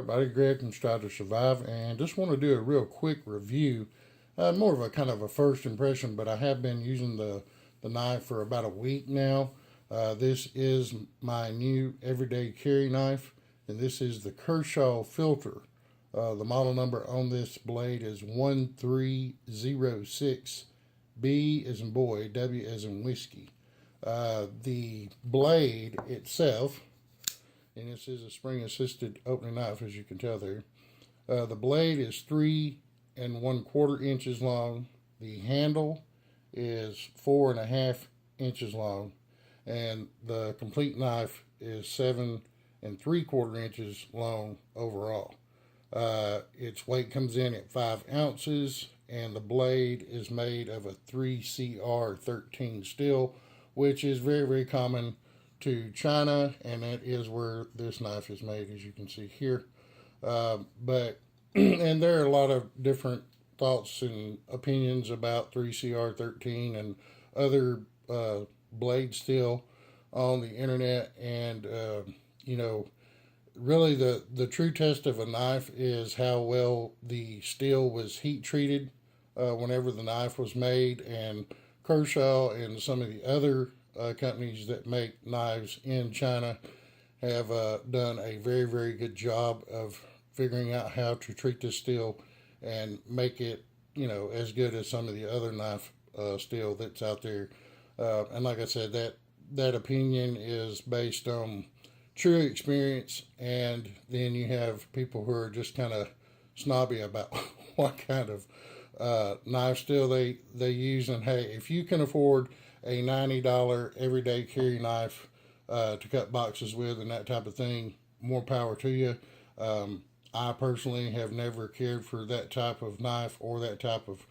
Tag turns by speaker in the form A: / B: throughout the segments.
A: Everybody, Greg from Strive to Survive, and just want to do a real quick review. More of a kind of a first impression, but I have been using the knife for about a week now. This is my new everyday carry knife, and this is the Kershaw Filter. The model number on this blade is 1306. B as in boy, W as in whiskey. The blade itself, and this is a spring assisted opening knife, as you can tell there. The blade is 3 1/4 inches long. The handle is 4.5 inches long, and the complete knife is 7 3/4 inches long overall. Its weight comes in at 5 ounces, and the blade is made of a 3CR13 steel, which is very, very common to China, and that is where this knife is made, as you can see here. And there are a lot of different thoughts and opinions about 3CR13 and other blade steel on the internet, and really the true test of a knife is how well the steel was heat treated whenever the knife was made. And Kershaw and some of the other companies that make knives in China have done a very, very good job of figuring out how to treat this steel and make it, as good as some of the other knife steel that's out there. And like I said, that opinion is based on true experience, and then you have people who are just kind of snobby about what kind of knife steel they use. And hey, if you can afford a $90 everyday carry knife to cut boxes with and that type of thing, more power to you. I personally have never cared for that type of knife or that type of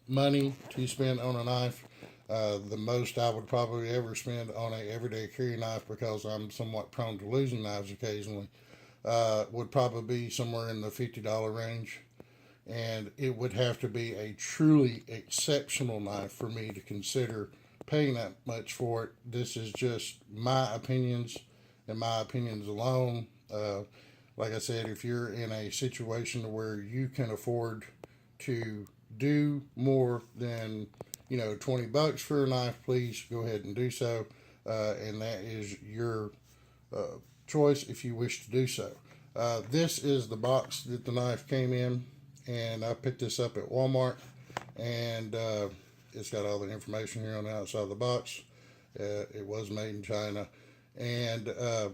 A: money to spend on a knife. The most I would probably ever spend on a everyday carry knife, because I'm somewhat prone to losing knives occasionally, would probably be somewhere in the $50 range. And it would have to be a truly exceptional knife for me to consider paying that much for it. This is just my opinions and my opinions alone. Like I said, if you're in a situation where you can afford to do more than $20 for a knife, please go ahead and do so, and that is your choice if you wish to do so. This is the box that the knife came in, and I picked this up at Walmart, and it's got all the information here on the outside of the box. It was made in China, and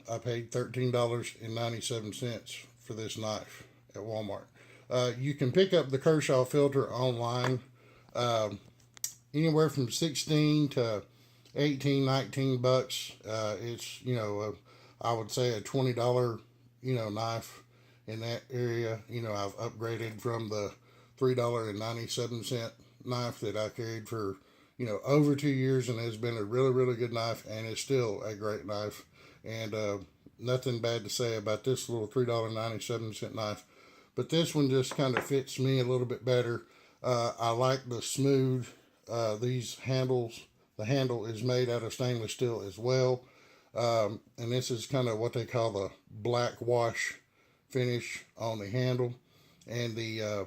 A: I paid $13.97 for this knife at Walmart. You can pick up the Kershaw Filter online, anywhere from 16 to 18, 19 bucks. It's, I would say a $20, knife in that area. I've upgraded from the $3.97 knife that I carried for, over 2 years, and has been a really, really good knife, and it's still a great knife. And nothing bad to say about this little $3.97 knife. But this one just kind of fits me a little bit better. I like the smooth, these handles. The handle is made out of stainless steel as well. And this is kind of what they call the blackwash finish on the handle. And the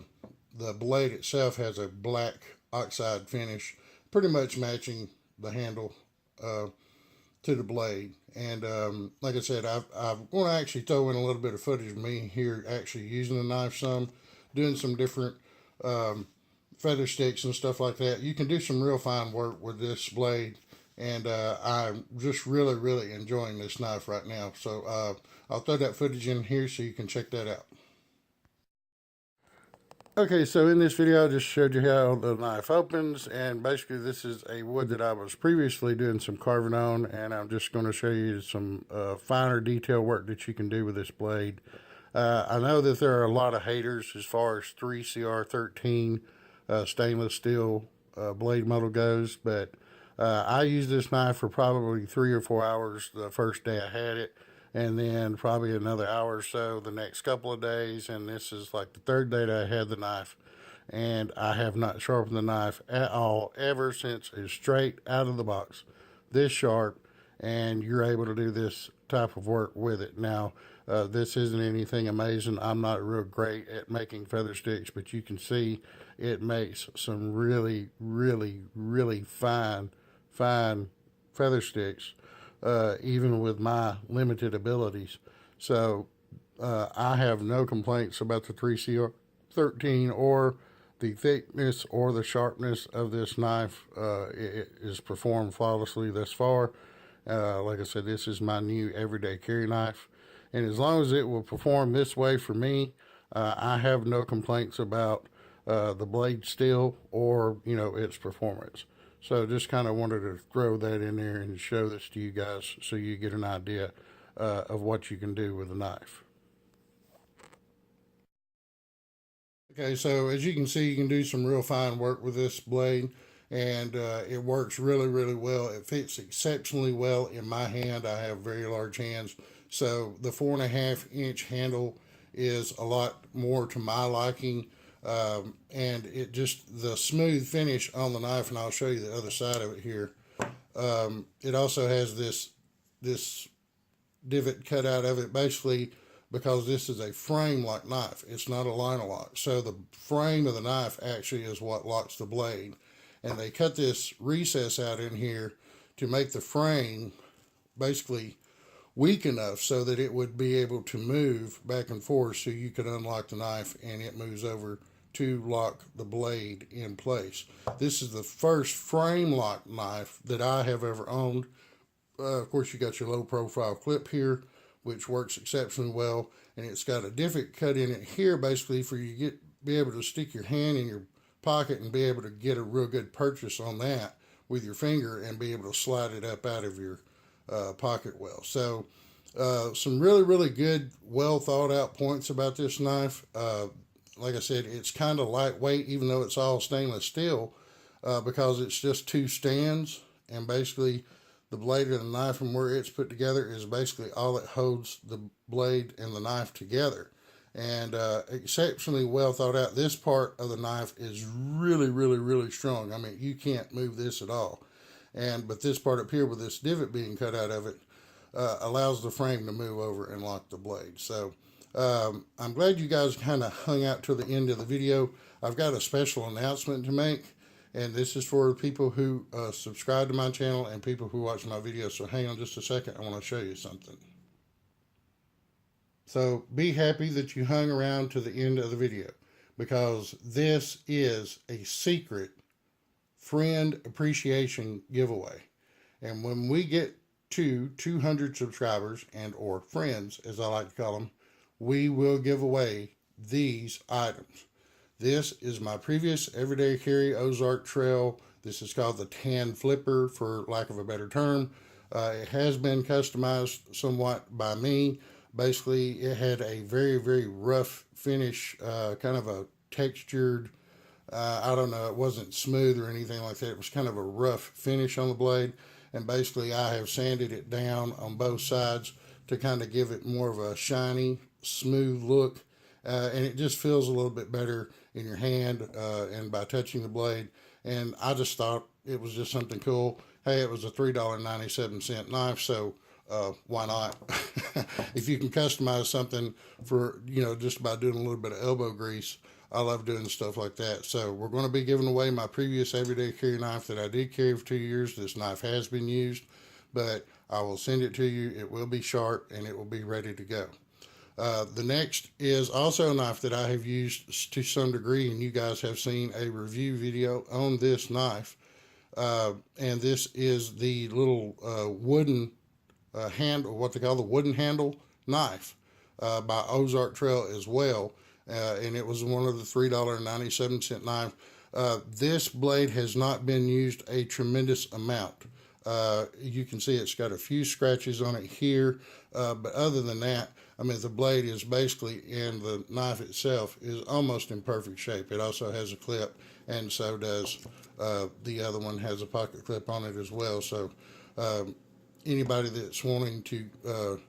A: blade itself has a black oxide finish, pretty much matching the handle to the blade. And like I said, I'm going to actually throw in a little bit of footage of me here actually using the knife some, doing some different feather sticks and stuff like that. You can do some real fine work with this blade, and I'm just really, really enjoying this knife right now. So I'll throw that footage in here so you can check that out. Okay, so in this video I just showed you how the knife opens, and basically this is a wood that I was previously doing some carving on, and I'm just going to show you some finer detail work that you can do with this blade. I know that there are a lot of haters as far as 3CR13 stainless steel blade model goes, but I used this knife for probably 3 or 4 hours the first day I had it, and then probably another hour or so the next couple of days, and this is like the third day that I had the knife, and I have not sharpened the knife at all ever since. It's straight out of the box, this sharp, and you're able to do this type of work with it. Now, this isn't anything amazing. I'm not real great at making feather sticks, but you can see it makes some really, really, really fine feather sticks, even with my limited abilities. So I have no complaints about the 3CR13 or the thickness or the sharpness of this knife. It is performed flawlessly thus far. Like I said, this is my new everyday carry knife. And as long as it will perform this way for me, I have no complaints about the blade steel or, its performance. So just kind of wanted to throw that in there and show this to you guys so you get an idea of what you can do with a knife. Okay, so as you can see, you can do some real fine work with this blade, and it works really, really well. It fits exceptionally well in my hand. I have very large hands, so the 4.5-inch handle is a lot more to my liking, and it just, the smooth finish on the knife, and I'll show you the other side of it here. It also has this divot cut out of it, basically because this is a frame lock knife. It's not a liner lock. So the frame of the knife actually is what locks the blade. And they cut this recess out in here to make the frame basically weak enough so that it would be able to move back and forth, so you could unlock the knife and it moves over to lock the blade in place. This is the first frame lock knife that I have ever owned. Of course, you got your low profile clip here, which works exceptionally well, and it's got a divot cut in it here basically for you to be able to stick your hand in your pocket and be able to get a real good purchase on that with your finger and be able to slide it up out of your pocket well. So some really, really good, well thought out points about this knife. Like I said, it's kind of lightweight, even though it's all stainless steel, because it's just two stands, and basically the blade of the knife and where it's put together is basically all that holds the blade and the knife together. And exceptionally well thought out. This part of the knife is really, really, really strong. I mean, you can't move this at all. But this part up here with this divot being cut out of it allows the frame to move over and lock the blade. So I'm glad you guys kind of hung out to the end of the video. I've got a special announcement to make. And this is for people who subscribe to my channel and people who watch my videos. So hang on just a second. I want to show you something. So be happy that you hung around to the end of the video, because this is a secret friend appreciation giveaway. And when we get to 200 subscribers and or friends, as I like to call them, we will give away these items. This is my previous everyday carry Ozark Trail. This is called the Tan Flipper, for lack of a better term. It has been customized somewhat by me. Basically, it had a very, very rough finish, kind of a textured, I don't know, it wasn't smooth or anything like that. It was kind of a rough finish on the blade. And basically, I have sanded it down on both sides to kind of give it more of a shiny, smooth look. And it just feels a little bit better in your hand and by touching the blade. And I just thought it was just something cool. Hey, it was a $3.97 knife, so why not? If you can customize something for, just by doing a little bit of elbow grease, I love doing stuff like that. So we're going to be giving away my previous everyday carry knife that I did carry for 2 years. This knife has been used, but I will send it to you. It will be sharp and it will be ready to go. The next is also a knife that I have used to some degree, and you guys have seen a review video on this knife. And this is the little wooden handle, what they call the wooden handle knife by Ozark Trail as well. And it was one of the $3.97 knife. This blade has not been used a tremendous amount. You can see it's got a few scratches on it here, but other than that, I mean, the blade is basically, and the knife itself is almost in perfect shape. It also has a clip, and so does the other one, has a pocket clip on it as well. So anybody that's wanting to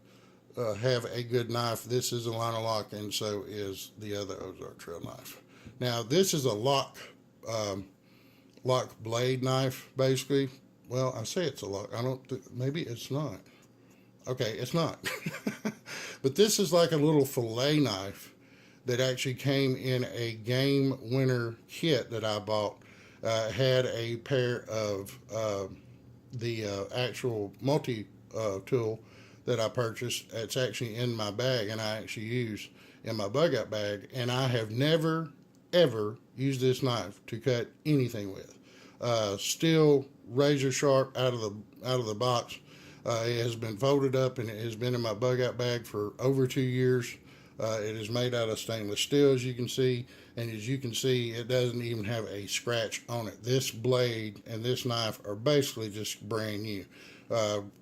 A: have a good knife, this is a liner lock, and so is the other Ozark Trail knife. Now, this is a lock blade knife, basically. Well, I say it's a lock. I don't think, maybe it's not. Okay, it's not. But this is like a little fillet knife that actually came in a game winner kit that I bought. Had a pair of the actual multi tool that I purchased. It's actually in my bag, and I actually use in my bug out bag. And I have never ever used this knife to cut anything with. Still razor sharp out of the box. It has been folded up and it has been in my bug out bag for over 2 years. It is made out of stainless steel, as you can see, and as you can see, it doesn't even have a scratch on it. This blade and this knife are basically just brand new.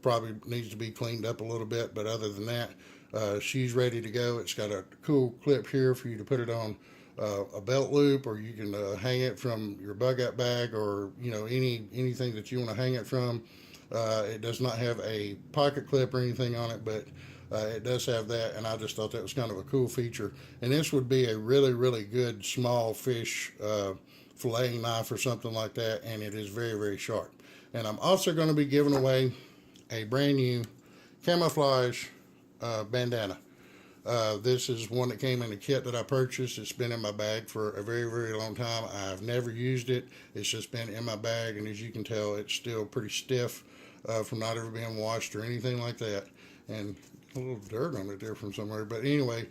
A: Probably needs to be cleaned up a little bit, but other than that, she's ready to go. It's got a cool clip here for you to put it on a belt loop, or you can hang it from your bug out bag, or anything that you want to hang it from. It does not have a pocket clip or anything on it, but it does have that, and I just thought that was kind of a cool feature. And this would be a really, really good small fish filleting knife or something like that, and it is very, very sharp. And I'm also going to be giving away a brand new camouflage bandana. This is one that came in a kit that I purchased. It's been in my bag for a very, very long time. I've never used it. It's just been in my bag, and as you can tell, it's still pretty stiff from not ever being washed or anything like that. And a little dirt on it there from somewhere. But anyway,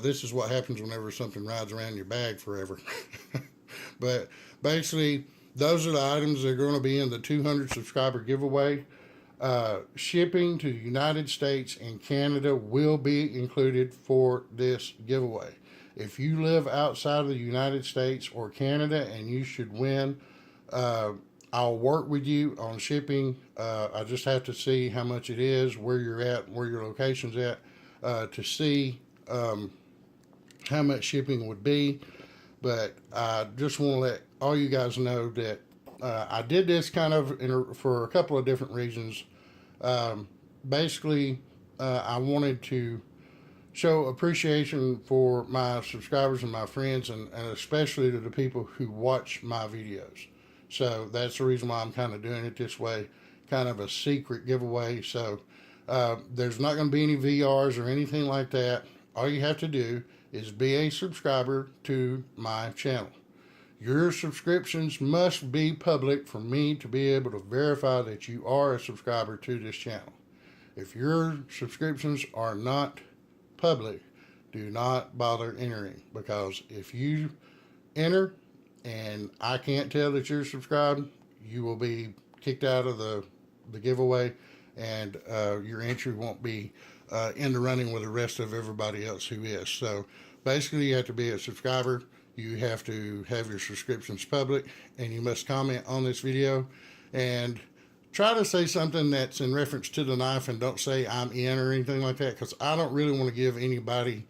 A: this is what happens whenever something rides around your bag forever. But basically, those are the items that are going to be in the 200 subscriber giveaway. Shipping to the United States and Canada will be included for this giveaway. If you live outside of the United States or Canada and you should win, I'll work with you on shipping. I just have to see how much it is, where you're at, where your location's at, to see how much shipping would be. But I just want to let all you guys know that I did this kind of for a couple of different reasons. Basically, I wanted to show appreciation for my subscribers and my friends, and especially to the people who watch my videos. So that's the reason why I'm kind of doing it this way, kind of a secret giveaway. So there's not going to be any VRs or anything like that. All you have to do is be a subscriber to my channel. Your subscriptions must be public for me to be able to verify that you are a subscriber to this channel. If your subscriptions are not public, do not bother entering, because if you enter and I can't tell that you're subscribed, you will be kicked out of the giveaway, and your entry won't be in the running with the rest of everybody else who is. So basically, you have to be a subscriber. You have to have your subscriptions public, and you must comment on this video and try to say something that's in reference to the knife, and don't say I'm in or anything like that, because I don't really want to give anybody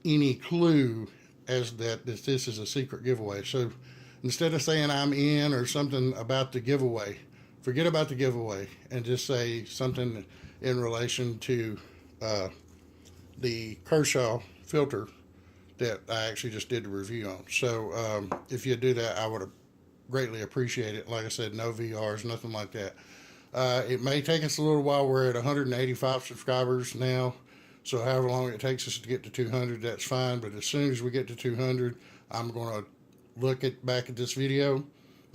A: any clue as that this is a secret giveaway. So instead of saying I'm in or something about the giveaway, forget about the giveaway and just say something in relation to the Kershaw filter that I actually just did the review on. So if you do that, I would greatly appreciate it. Like I said, no VRs, nothing like that. It may take us a little while. We're at 185 subscribers now, so however long it takes us to get to 200, that's fine. But as soon as we get to 200, I'm going to look back at this video.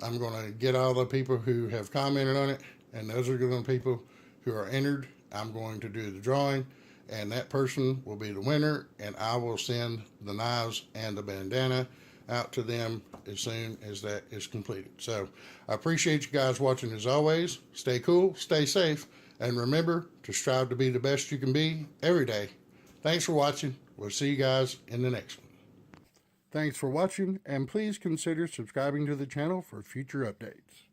A: I'm going to get all the people who have commented on it, and those are the people who are entered. I'm going to do the drawing, and that person will be the winner, and I will send the knives and the bandana out to them as soon as that is completed. So I appreciate you guys watching as always. Stay cool, stay safe, and remember to strive to be the best you can be every day. Thanks for watching. We'll see you guys in the next one. Thanks for watching, and please consider subscribing to the channel for future updates.